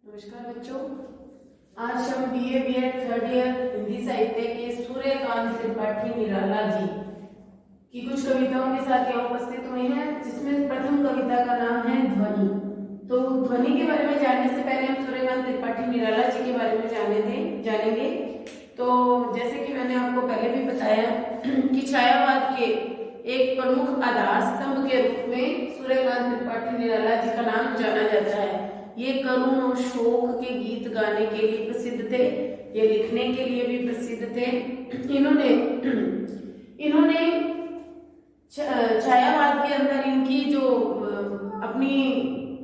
नमस्कार बच्चों, आज हम BA BEd third year Hindi साहित्य के सूर्यकांत त्रिपाठी निराला जी की कुछ कविताओं के साथ यहाँ उपस्थित हुए हैं, जिसमें प्रथम कविता का नाम है ध्वनि। तो ध्वनि के बारे में जानने से पहले हम सूर्यकांत त्रिपाठी निराला जी के बारे में जानेंगे। तो जैसे कि मैंने आपको पहले भी बताया कि छायावाद के एक प्रमुख आधार स्तंभ के रूप में सूर्यकांत त्रिपाठी निराला जी का नाम जाना जाता है। ये करुण और शोक के गीत गाने के लिए प्रसिद्ध थे, ये लिखने के लिए भी प्रसिद्ध थे। इन्होंने छायावाद के अंदर इनकी जो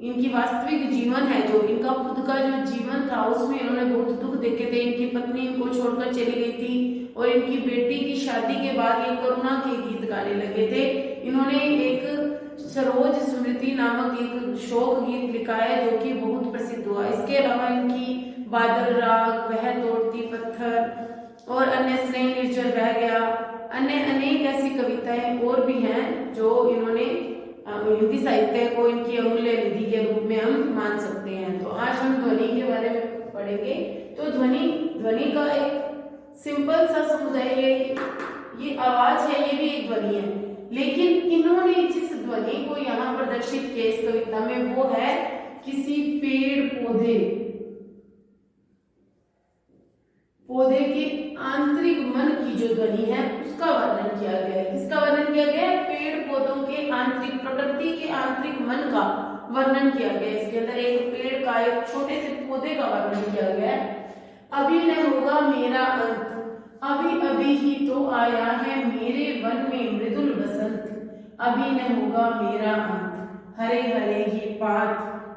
इनकी वास्तविक जीवन है, जो इनका खुद का जो जीवन था, उसमें इन्होंने बहुत दुख देखे थे। इनकी पत्नी इनको छोड़कर चली गई थी और इनकी बेटी की शादी के बाद ये करुणा के गीत गाने लगे थे। इन्होंने एक सरोज स्मृति नामक एक शोक गीत लिखा है, जो कि बहुत प्रसिद्ध हुआ। इसके अलावा इनकी बादल राग, वह तोड़ती पत्थर और अन्य स्नेह निर्जर बह गया, अन्य अनेक ऐसी कविताएं और भी हैं जो इन्होंने हिंदी साहित्य को इनकी अमूल्य निधि के रूप में हम मान सकते हैं। तो आज हम ध्वनि के बारे में पढ़ेंगे। तो ध्वनि का एक सिंपल सा समुदाय है, ये आवाज है, ये भी एक ध्वनि है। लेकिन इन्होंने जिस ध्वनि को यहाँ प्रदर्शित किया इस कविता में, वो है किसी पेड़ पौधे के आंतरिक मन की जो ध्वनि है, उसका वर्णन किया गया है। किसका वर्णन किया गया है? पेड़ पौधों के आंतरिक, प्रकृति के आंतरिक मन का वर्णन किया गया है। इसके अंदर एक पेड़ का, एक छोटे से पौधे का वर्णन किया गया है। अभी न होगा मेरा अंत, अभी अभी ही तो आया है मेरे वन में मृदुल बसंत। अभी न होगा मेरा अंत, हरे हरे ये पात,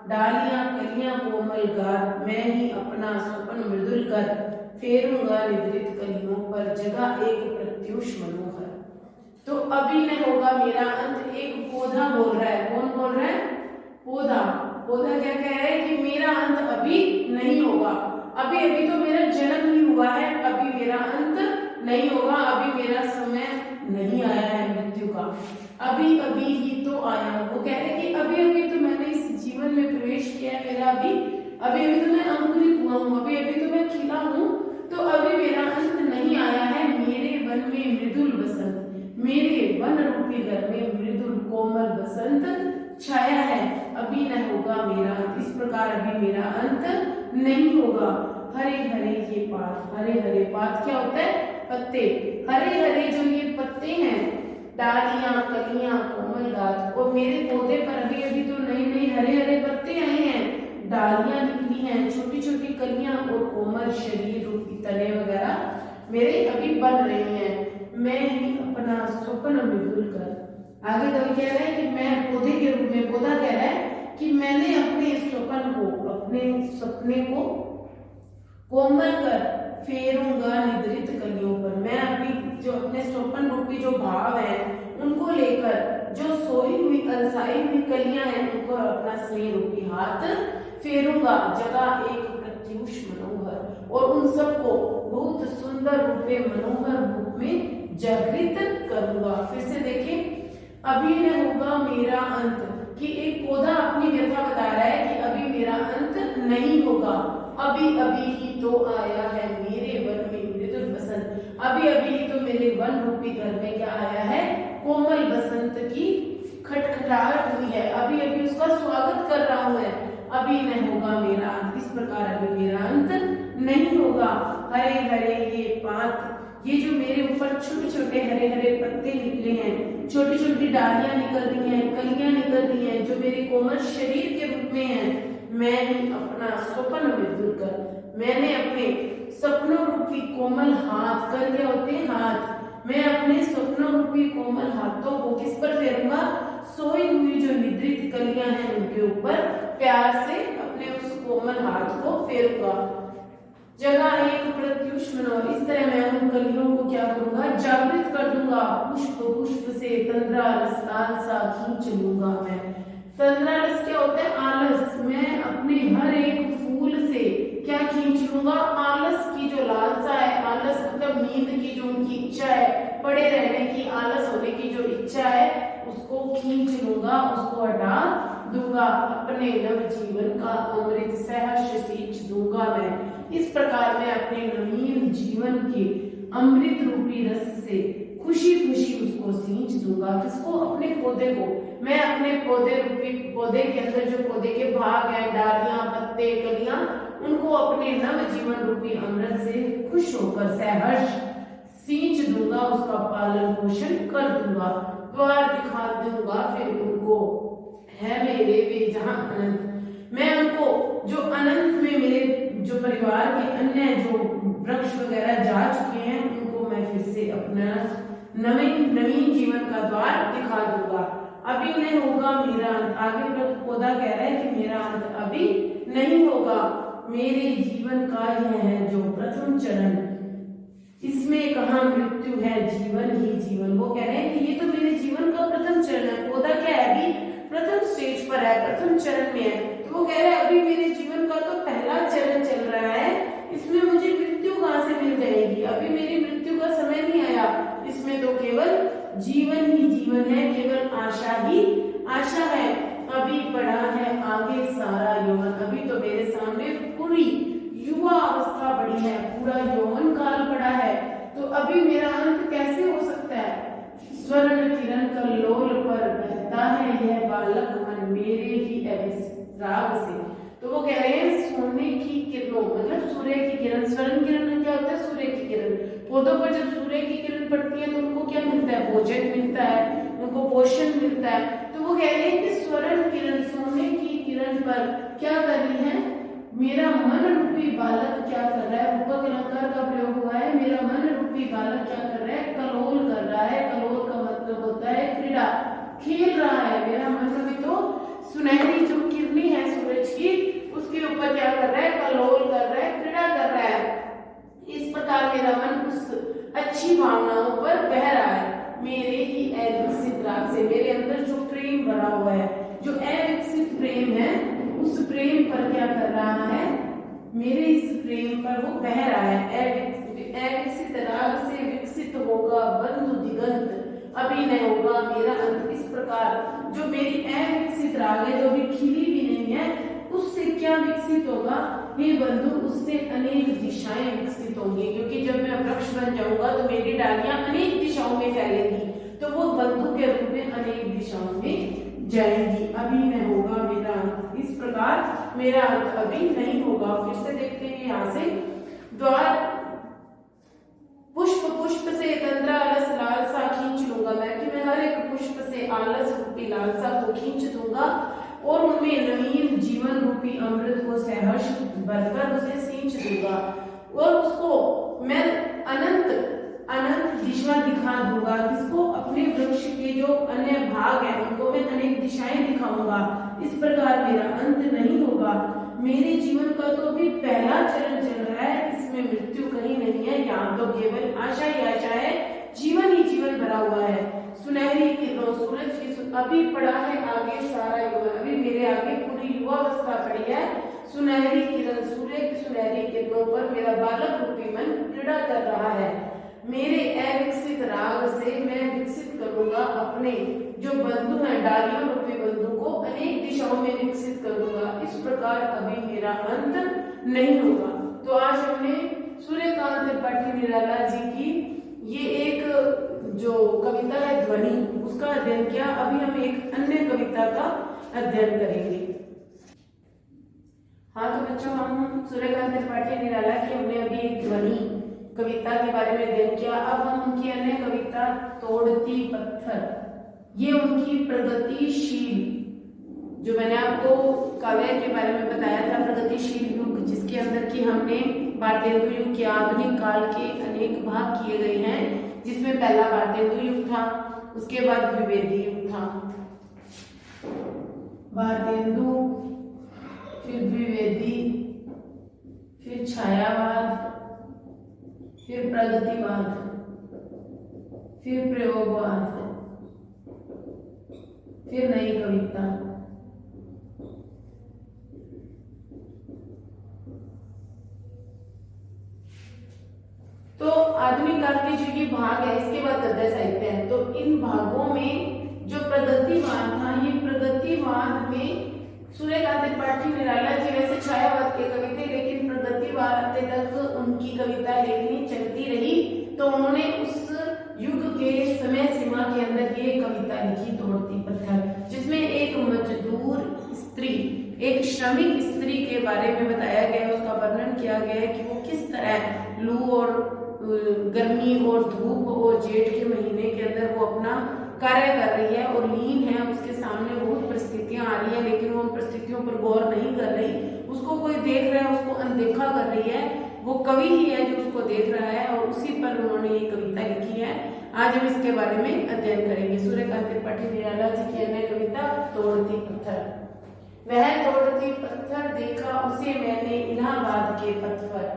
डालियां कलियां कोमल गात, मैं ही अपना स्वप्न मृदुल कर, फेरूंगा निद्रित कलियों पर, जगह एक प्रत्युष मनोहर। तो अभी न होगा मेरा अंत, एक पौधा बोल रहा है। कौन बोल रहा है? पौधा क्या कह रहा है कि मेरा अंत अभी नहीं होगा, अभी अभी तो मेरा जन्म ही हुआ है, अभी मेरा अंत नहीं होगा, अभी मेरा समय नहीं आया है मृत्यु का, अभी अभी ही तो आया। वो कह रहे कि अभी अभी तो मैंने इस जीवन में प्रवेश किया है, मेरा अभी तो मैं अंकुरित हुआ हूँ, अभी तो मैं खिला हूँ, तो अभी मेरा अंत नहीं आया है। मेरे वन में मृदुल बसंत, मेरे वन रूपी घर में मृदुल कोमल बसंत छाया है, अभी न होगा मेरा अंत। इस प्रकार अभी मेरा अंत नहीं होगा। हरे हरे ये पात, हरे हरे पात क्या होता है? पत्ते। हरे हरे जो ये पत्ते हैं, डालियां कलियां कोमल गात, और मेरे पौधे पर अभी अभी तो नए हरे हरे पत्ते आए हैं, डालियां निकली हैं, छोटी छोटी कलियां और कोमल शरीर रूपी तने वगैरह मेरे अभी बन रहे हैं। मैं ही अपना स्वप्न मृदुल कर, आगे कवि कह रहे हैं कि मैं पौधे के रूप में, पौधा कह रहा है कि मैंने अपने स्वप्न को, अपने सपने को कोमल कर फेरूंगा निद्रित कलियों पर। मैं अपनी जो अपने स्वप्न रूपी जो भाव है, उनको लेकर जो सोई हुई अलसाई हुई कलियां हैं, उनको अपना स्नेह रूपी हाथ फेरूंगा, जगह एक प्रत्युष मनोहर, और उन सबको बहुत सुंदर रूप में, मनोहर रूप में जागृत करूंगा। फिर से देखिए, अभी न होगा मेरा अंत, कि एक पौधा अपनी व्यथा बता रहा है कि अभी मेरा अंत नहीं होगा, अभी अभी ही तो आया है मेरे वन में मृदुल बसंत, अभी अभी ही तो मेरे वन रूपी घर में क्या आया है? कोमल बसंत की खटखटाहट हुई है, अभी अभी उसका स्वागत कर रहा हूं मैं, अभी न होगा मेरा अंत। इस प्रकार अभी मेरा अंत नहीं होगा। हरे हरे ये पात, ये जो मेरे ऊपर छोटे छोटे हरे हरे पत्ते निकले हैं, छोटी छोटी डालियां निकल रही हैं, कलियां निकल रही हैं, जो मेरे कोमल शरीर के रूप में है, मैं ही अपना स्वप्न मृदुल कर, मैंने अपने सपनों रूपी कोमल हाथ, कर क्या होते हैं? हाथ। मैं अपने सपनों रूपी कोमल हाथों को किस पर फेरूंगा? सोई हुई जो निद्रित कलियां हैं, उनके ऊपर प्यार से अपने उस कोमल हाथ को फेरूंगा, जगह एक प्रत्युष मनोहर। इस तरह मैं उन कलियों को क्या करूंगा? जागृत कर दूंगा, पुष्प पुष्प से तंद्रा रस लालसा खींच लूंगा मैं। तंद्रा रस क्या होता है? आलस। मैं अपने हर एक फूल से क्या खींच लूंगा? आलस की जो लालसा है, आलस मतलब नींद की जो उनकी इच्छा है, पड़े रहने की, आलस होने की जो इच्छा है, उसको खींच लूंगा, उसको हटा दूंगा। अपने नव जीवन का अमृत सहर्ष सी इस प्रकार मैं अपने नवीन जीवन के अमृत रूपी रस से खुशी खुशी उसको सींच दूंगा। किसको? अपने पौधे को। मैं अपने पौधे के अंदर जो पौधे के भाग हैं, डालियां, पत्ते, कलियां, उनको अपने नव जीवन रूपी अमृत से खुश होकर सहर्ष सींच दूंगा, उसका पालन पोषण कर दूंगा, द्वार दिखा दूंगा फिर उनको है मेरे वे जहां अनंत। मैं उनको जो अनंत में मेरे जो परिवार के अन्य जो वृक्ष वगैरह जा चुके हैं उनको मैं फिर से अपना नवीन जीवन का द्वार दिखा दूंगा। अभी नहीं होगा मेरा अंत। आगे पौधा कह रहा है कि मेरा अंत अभी नहीं होगा। मेरे जीवन का यह है जो प्रथम चरण, इसमें कहाँ मृत्यु है, जीवन ही जीवन। वो कह रहे हैं कि ये तो मेरे जीवन का प्रथम चरण है। पौधा क्या है? अभी प्रथम स्टेज पर है, प्रथम चरण में है। तो वो कह रहे हैं अभी मेरे जीवन का तो पहला चरण चल रहा है, इसमें मुझे मृत्यु कहाँ से मिल जाएगी? अभी मेरी मृत्यु का समय नहीं आया। इसमें तो केवल जीवन ही जीवन है, केवल आशा ही आशा है। अभी पड़ा है आगे सारा यौवन। अभी तो मेरे सामने पूरी युवा अवस्था पड़ी है, पूरा यौवन काल पड़ा है। तो अभी मेरा अंत कैसे हो सकता है? स्वर्ण किरण कल्लोल पर बहता है यह बालक मन मेरे ही राग से। तो वो कह रहे हैं सोने की किरणों, मतलब सूर्य की किरण। स्वर्ण किरण में क्या होता है? सूर्य की किरण। पौधों पर जब सूर्य की किरण पड़ती है तो उनको क्या मिलता है? भोजन मिलता है, उनको पोषण मिलता है। तो वो कह रहे हैं कि स्वर्ण किरण, सोने की किरण पर क्या कर रही है? मेरा मन रूपी बालक क्या कर रहा है? रूपक अलंकार का प्रयोग हुआ है। मेरा मन रूपी बालक क्या कर रहा है? कलोल कर रहा है। कलोल का मतलब होता है क्रीड़ा, खेल रहा है। मेरा मन अभी तो सुनहरी जो किरणें है सूरज की, उसके ऊपर क्या कर रहा है? कलोल कर रहा है, क्रीड़ा कर रहा है। इस प्रकार मेरा मन उस अच्छी भावनाओं पर बह रहा है मेरे ही अविकसित राग से। मेरे अंदर जो प्रेम भरा हुआ है, जो अविकसित प्रेम है, उस प्रेम पर क्या कर रहा है? मेरे इस प्रेम पर वो बह रहा है। अविकसित राग से विकसित होगा बंधु दिगंत, अभी नहीं होगा मेरा अंत। इस प्रकार जो मेरी अविकसित राग है, जो अभी खिली भी नहीं है, उससे क्या विकसित होगा? हे बंधु, उससे अनेक दिशाएं विकसित होंगी। क्योंकि जब मैं वृक्ष बन जाऊंगा तो मेरी डालियां अनेक दिशाओं में फैलेंगी, तो वो बंधु के रूप में अनेक दिशाओं में जाएंगी। अभी नहीं होगा मेरा अंत। इस प्रकार मेरा अंत अभी नहीं होगा। फिर से देखते हैं यहाँ से, द्वार पुष्प पुष्प से तंद्रा आलस लालसा खींच लूंगा मैं, कि मैं हर एक पुष्प से आलस रूपी लालसा को खींच दूंगा और उनमें नवीन जीवन रूपी अमृत को सहर्ष भरकर उसे सींच दूंगा और उसको मैं अनंत दिशा दिखा दूंगा। किसको? अपने वृक्ष के जो अन्य भाग हैं उनको मैं अनेक दिशाएं दिखाऊंगा। इस प्रकार मेरा अंत नहीं होगा। मेरे जीवन का तो अभी पहला चरण चल रहा है, इसमें मृत्यु कहीं नहीं है। यहाँ तो केवल आशा ही आशा है, जीवन ही जीवन भरा हुआ है। सुनहरी किरणों सूरज की अभी पड़ा है आगे सारा यौवन। अभी मेरे आगे पूरी युवा अवस्था पड़ी है। सुनहरी किरण, सूर्य की सुनहरी किरणों पर मेरा बालक रूपी मन क्रीड़ा कर रहा है। मेरे अविकसित राग से मैं विकसित करूंगा अपने जो बंधु हैं, डालियों रूपी बंधु को अनेक दिशाओं में विकसित करूंगा। इस प्रकार अभी मेरा अंत नहीं होगा। तो आज हमने सूर्यकांत त्रिपाठी निराला जी की ये एक जो कविता है ध्वनि, उसका अध्ययन किया। अभी हम एक अन्य कविता का अध्ययन करेंगे। हाँ तो बच्चों, हम सूर्यकांत त्रिपाठी निराला की हमने अभी एक ध्वनि कविता के बारे में अध्ययन किया। अब हम उनकी अन्य कविता तोड़ती पत्थर, ये उनकी प्रगतिशील, जो मैंने आपको काव्य के बारे में बताया था, प्रगतिशील युग, जिसके अंदर की हमने भारतेंदु युग के आधुनिक काल के अनेक भाग किए गए हैं। जिसमें पहला भारतेंदु युग था, उसके बाद द्विवेदी युग था। भारतेंदु, फिर द्विवेदी, फिर छायावाद, फिर प्रगतिवाद, फिर प्रयोगवाद, फिर नई कविता। तो आधुनिक काल के जो ये भाग है, इसके बाद गद्य साहित्य है। तो इन भागों में जो प्रगतिवाद था, ये प्रगतिवाद में सूर्यकांत त्रिपाठी निराला जी वैसे छायावाद के कवि थे, लेकिन प्रगतिवाद उनकी कविता लेखनी चलती रही, तो उन्होंने उस युग के समय सीमा के अंदर ये कविता लिखी दौड़ती पत्थर, जिसमें एक मजदूर स्त्री, एक श्रमिक स्त्री के बारे में बताया गया है, उसका वर्णन किया गया है कि वो किस तरह लू और गर्मी और धूप और जेठ के महीने के अंदर वो अपना कार्य कर रही है और लीन है, उसके सामने बहुत परिस्थितियां आ रही है, लेकिन वो उन परिस्थितियों पर गौर नहीं कर रही, उसको कोई देख रहा है, उसको अनदेखा कर रही है, वो कवि ही है जो उसको देख रहा है और उसी पर उन्होंने ये कविता लिखी है। आज हम इसके बारे में अध्ययन करेंगे। सूर्यकांत त्रिपाठी निराला जी की अन्य कविता तोड़ती पत्थर। वह तोड़ती पत्थर देखा उसे मैंने इलाहाबाद के पथ पर,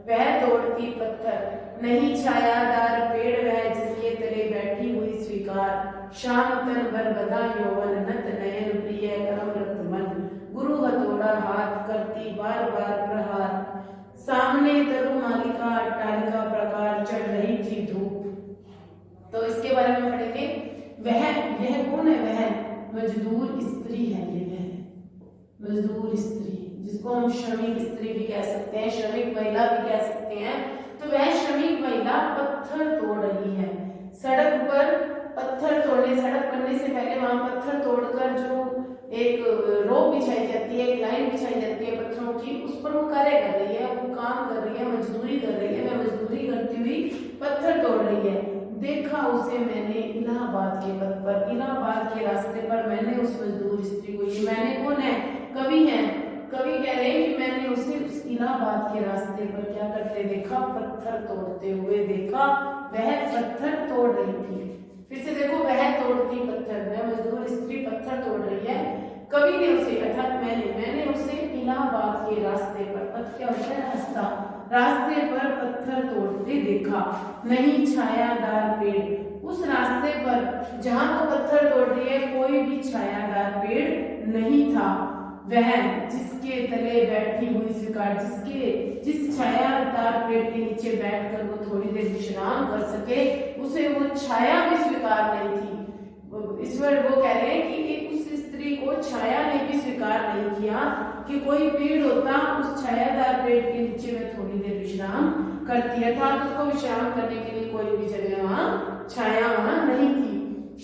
वह तोड़ती पत्थर नहीं छायादार पेड़ वह जिसके तले बैठी हुई स्वीकार, शाम तन भर बधा यौवन नत नयन प्रिय करम रक्त मन, गुरु हथौड़ा हाथ करती बार बार प्रहार, सामने तरु मालिका अट्टालिका प्रकार चढ़ रही थी धूप। तो इसके बारे में पढ़ेंगे। यह कौन है? वह मजदूर स्त्री है। ये वह मजदूर स्त्री, जिसको हम श्रमिक स्त्री भी कह सकते हैं, श्रमिक महिला भी कह सकते हैं। तो वह श्रमिक महिला पत्थर तोड़ रही है सड़क पर। पत्थर तोड़ने, सड़क बनने से पहले वहां पत्थर तोड़कर जो एक रो बिछाई जाती है, एक लाइन बिछाई जाती है पत्थरों की, उस पर वो कार्य कर रही है, वो काम कर रही है, मजदूरी कर रही है। वह मजदूरी करती हुई पत्थर तोड़ रही है। देखा उसे मैंने इलाहाबाद के पथ पर, इलाहाबाद के रास्ते पर मैंने उस मजदूर स्त्री को, ये मैंने कौन है? कवि है। कवि कह रहे हैं कि मैंने उसे उस इलाहाबाद के रास्ते पर क्या करते देखा? पत्थर तोड़ते हुए देखा। वह पत्थर तोड़ रही थी। फिर से देखो, वह तोड़ती पत्थर, वह मजदूर स्त्री पत्थर तोड़ रही है। कवि ने उसे, अर्थात मैंने उसे इलाहाबाद के रास्ते पर, पथ क्या होता है? रास्ता, रास्ते पर पत्थर तोड़ते देखा। नहीं छायादार पेड़, उस रास्ते पर जहां वो पत्थर तोड़ रही है कोई भी छायादार पेड़ नहीं था। वह जिसके तले बैठी हुई स्वीकार, जिस छायादार पेड़ के नीचे बैठकर वो थोड़ी देर विश्राम कर सके, उसे वो छाया भी स्वीकार नहीं थी। ईश्वर वो कह रहे हैं कि उस स्त्री को छाया ने भी स्वीकार नहीं किया कि कोई पेड़ होता, उस छायादार पेड़ के नीचे में थोड़ी देर विश्राम करती है, था उसको विश्राम करने के लिए कोई भी जगह वहां छाया वहां नहीं थी।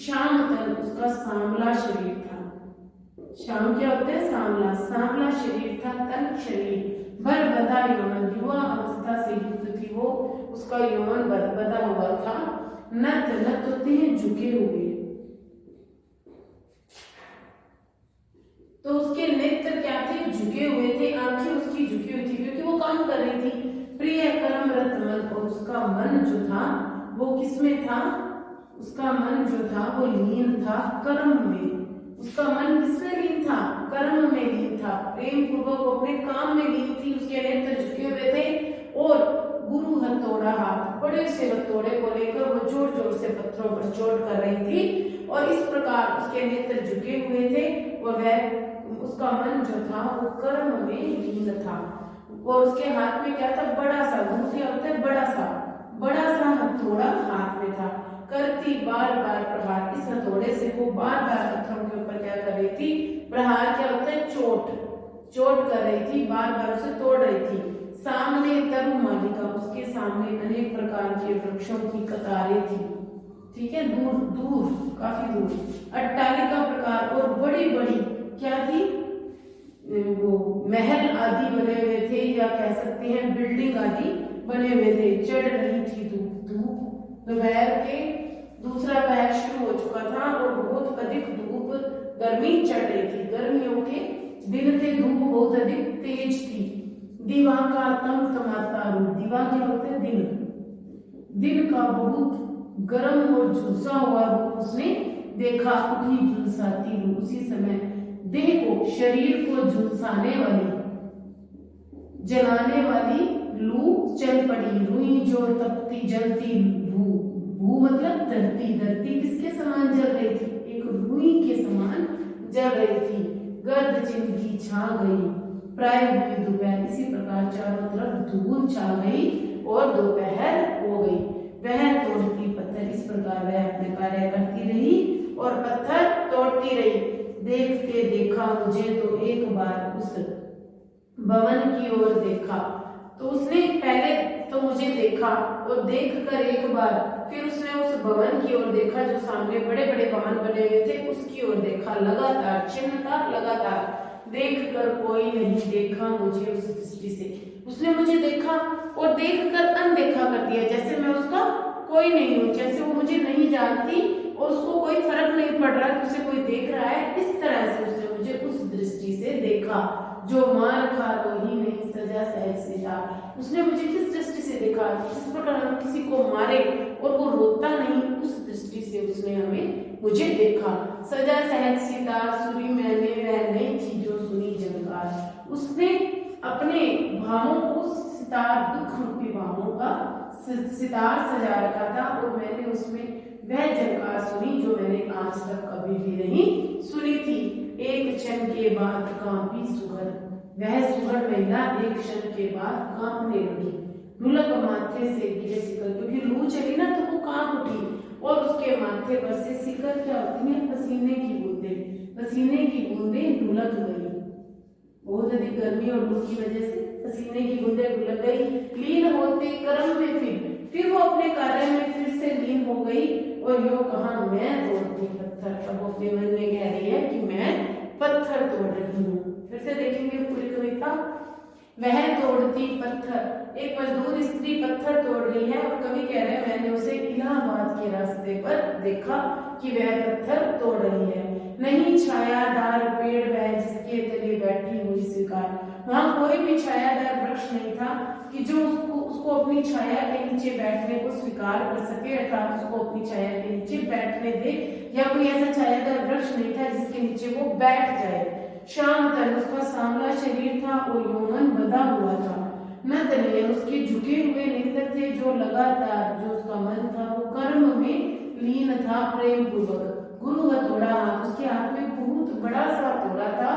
शाम तन, उसका सांवला शरीर था। शाम क्या होता है? सांवला, सांवला शरीर था, तन शरीर, भर बधा यौवन, युवा अवस्था से युक्त थी वो, उसका यौवन बधा हुआ था। नत, नत होते हैं झुके हुए, तो उसके नेत्र क्या थे? झुके हुए थे, आंखें उसकी झुकी हुई थी क्योंकि वो काम कर रही थी। प्रिय कर्म रत मन, और उसका मन जो था वो किसमें था? उसका मन जो था वो लीन था कर्म में। उसका मन किसमें लीन था? कर्म में लीन था, प्रेम पूर्वक वो अपने काम में लीन थी। उसके नेत्र झुके हुए थे और गुरु हथौड़ा हाथ, बड़े से हथौड़े को लेकर वो जोर जोर से पत्थरों पर चोट कर रही थी और इस प्रकार उसके नेत्र झुके हुए थे और वह, उसका मन जो था वो कर्म में लीन था। और उसके हाथ में क्या था? बड़ा सा, गुरु क्या होता है? बड़ा सा हथौड़ा हाथ में था। करती बार बार प्रहार, इस हथौड़े से वो बार बार पत्थरों के ऊपर क्या कर रही थी? प्रहार क्या होता है? चोट कर रही थी, बार बार उसे तोड़ रही थी। सामने तरु मालिका, उसके सामने अनेक प्रकार के वृक्षों की कतारें थी, ठीक है, दूर काफी दूर। अट्टालिका प्रकार, और बड़ी बड़ी क्या थी? वो महल आदि बने हुए थे, या कह सकते हैं बिल्डिंग आदि बने हुए थे। चढ़ रही थी धूप, दोपहर के दूसरा पहर शुरू हो चुका था और बहुत अधिक धूप, गर्मी चढ़ रही थी। गर्मियों के दिन थे, धूप बहुत अधिक तेज थी। दीवा का तमतमाता रूप, दीवा क्या होता है? दिन का बहुत गर्म और झुलसा हुआ रूप उसने देखा। उठी झुलसाती लू, उसी समय देह को, शरीर को झुलसाने वाली, जलाने वाली लू चल पड़ी। रुई जो तपती जलती भू मतलब धरती, धरती किसके समान जल रही थी? एक रुई के समान जल रही थी। गर्द जिंदगी छा गई, प्राय हुई दोपहर, इसी प्रकार चारों तरफ धूल छा गई और दोपहर हो गई। वह तोड़ती पत्थर, इस प्रकार वह अपने कार्य करती रही और पत्थर तोड़ती रही। देखा मुझे तो एक बार उस भवन की ओर देखा, तो उसने पहले तो मुझे देखा और देखकर एक बार फिर उसने उस भवन की ओर देखा जो सामने बड़े बड़े भवन बने हुए थे, उसकी ओर देखा। लगातार चिन्ह था, लगातार देखकर कोई नहीं देखा मुझे उस दृष्टि से। उसने मुझे देखा और देखकर अनदेखा कर दिया, जैसे मैं उसका कोई नहीं हूँ, जैसे वो मुझे नहीं जानती और उसको कोई फर्क नहीं पड़ रहा कि उसे कोई देख रहा है। इस तरह से उसने मुझे उस दृष्टि से देखा। जो मार खा रोही नहीं सजा सहज सीता। उसने मुझे किस दृष्टि से देखा, जिस प्रकार हम किसी को मारे और वो रोता नहीं, उस दृष्टि से उसने मुझे देखा। सजा सहज सीता सुरी मैंने वह नहीं थी जो सुनी झंकार। उसने अपने भावों को सितार, दुख रूपी भावों का सितार सजा रखा था और मैंने उसमें वह झंकार सुनी जो मैंने आज तक कभी भी नहीं सुनी थी। एक क्षण के बाद कांपी सुगढ़, वह सुगढ़ महिला एक क्षण के बाद कांपने लगी। ढुलक माथे से गिरे शिकर, क्योंकि लू चली ना तो वो कांप उठी और उसके माथे पर से शिकर क्या होती है, पसीने की बूंदें, पसीने की बूंदें ढुलक गई। बहुत अधिक गर्मी और लू की वजह से पसीने की बूंदें ढुलक गई। लीन होते कर्म में फिर वो अपने कार्य में फिर से लीन हो गई और यो कहा मैं तोड़ती पत्थर। अब अपने मन में कह रही है कि मैं पत्थर तोड़ रही हूँ। फिर से देखेंगे पूरी कविता। वह तोड़ती पत्थर, एक मजदूर स्त्री पत्थर तोड़ रही है और कवि कह रहे हैं मैंने उसे इलाहाबाद के रास्ते पर देखा कि वह पत्थर तोड़ रही है। नहीं छायादार पेड़ वह जिसके तले बैठी हुई स्वीकार। वहां कोई भी छायादार वृक्ष नहीं था कि जो उसको अपनी छाया के नीचे बैठने को स्वीकार कर सके, अर्थात उसको अपनी छाया के नीचे बैठने दे, या कोई ऐसा छायादार वृक्ष नहीं था जिसके नीचे वो बैठ जाए। शाम तक उसका सांवला शरीर था और यौवन बंधा हुआ था। न तनयन उसके झुके हुए नेत्र थे जो लगातार, जो उसका मन था वो कर्म में लीन था प्रेम पूर्वक। गुरु हथौड़ा हाथ, उसके हाथ में बहुत बड़ा सा हथौड़ा था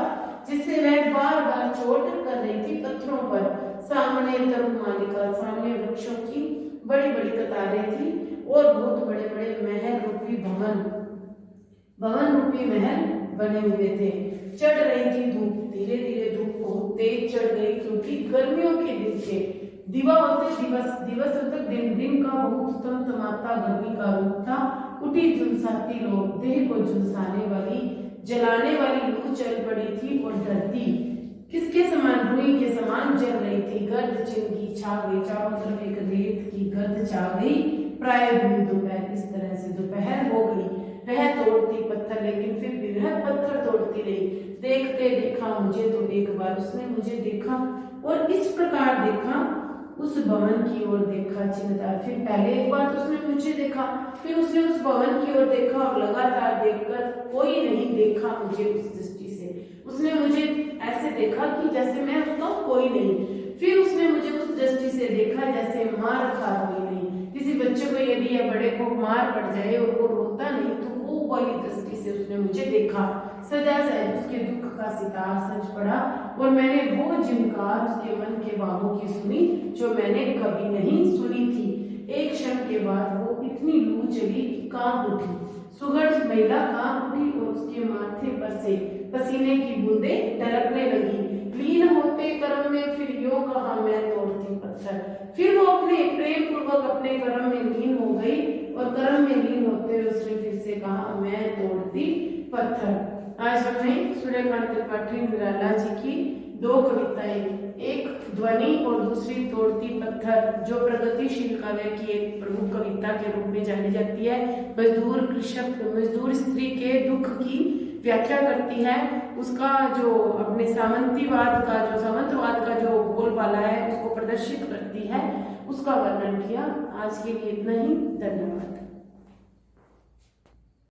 जिससे वह बार बार चोट कर रही थी पत्थरों पर। सामने तरुण मालिका, सामने वृक्षों की बड़ी बड़ी कतारें थी और बहुत बड़े बड़े महल रूपी भवन रूपी महल बने हुए थे। चढ़ रही थी धूप, धीरे धीरे धूप बहुत तेज चढ़ गई क्योंकि गर्मियों के दिन थे। दिवा होते दिवस तक दिन का बहुत तमतमाता गर्मी का रूप था। उठी झुलसाती लोग, देह को झुलसाने वाली जलाने वाली लू चल पड़ी थी और धरती किसके समान, रुई के समान जल रही थी। गर्द चिंगी छा गई, चारों तरफ एक रेत की गर्द छा गई। प्राय दोपहर, इस तरह से दोपहर हो गई। वह तोड़ती पत्थर लेकिन फिर भी वह पत्थर तोड़ती रही। देखते देखा मुझे तो एक बार उसने मुझे देखा और इस प्रकार देखा, उस भवन की ओर देखा चिन्हदार। फिर पहले एक बार तो उसने मुझे देखा, फिर उसने उस भवन की ओर देखा और लगातार देखकर कोई नहीं देखा मुझे उस दृष्टि से। उसने मुझे ऐसे देखा कि जैसे मैं उसका कोई नहीं। फिर उसने मुझे उस दृष्टि से देखा जैसे मार खा रही नहीं। किसी बच्चे को यदि या बड़े को मार पड़ जाए और वो रोता नहीं तो वो वाली दृष्टि से उसने मुझे देखा। सजा सहज उसके दुख का सितार सज पड़ा और मैंने वो झंकार उसके मन के भावों की सुनी जो मैंने कभी नहीं सुनी थी। एक क्षण के बाद वो इतनी लू चली कि कांप उठी। सुगढ़ महिला कांप उठी और उसके माथे पर से पसीने की बूंदें टलकने लगी। लीन होते कर्म में फिर यो कहा मैं तोड़ती पत्थर। फिर वो अपने प्रेम पूर्वक अपने कर्म में लीन हो गई और कर्म में लीन होते हुए उसने फिर से कहा मैं तोड़ती पत्थर। आज हमने सूर्यकांत त्रिपाठी निराला जी की दो कविताएं, एक ध्वनि और दूसरी तोड़ती पत्थर, जो प्रगतिशील काव्य की एक प्रमुख कविता के रूप में जानी जाती है। मजदूर कृषक, मजदूर स्त्री के दुख की व्याख्या करती है। उसका जो अपने सामंतवाद का जो बोलबाला है उसको प्रदर्शित करती है, उसका वर्णन किया। आज के लिए इतना ही, धन्यवाद।